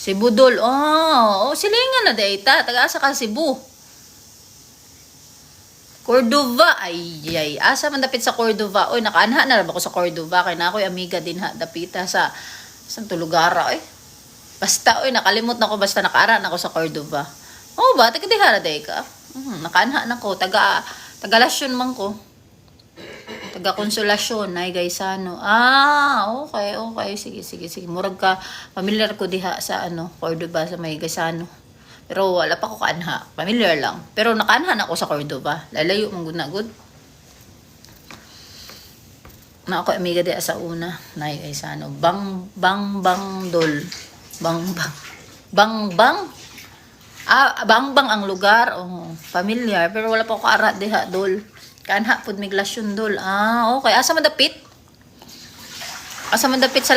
Cebu dol. Oh, silingan na data. Taga-asa ka Cebu. Cordova. Ay. Asa man dapit sa Cordova. Oy, nakaanha na ba ko sa Cordova. Kaya na ako'y amiga din ha. Dapita sa tulugara. Oy. Basta, nakalimot na ko. Basta nakaara na ako sa Cordova. Oh, ba? Taga-dihara day ka. Nakaanha na ko. Taga-lasyon man ko. Taga-konsolasyon. Ay, gaysano. Okay. Sige. Murag ka. Familiar ko diha sa Cordova sa may gaysano. Pero wala pa ko kaanha. Familiar lang. Pero nakaanha na ako sa Cordova. Lalayo mong good na good. Na ako amiga diha sa una. Nay, gaysano. Bang dol. Bang. Bang ang lugar. Oh, familiar. Pero wala pa ko kaara diha, dol. Kanha pud miglasyon, dol. Okay. Asa man dapit sa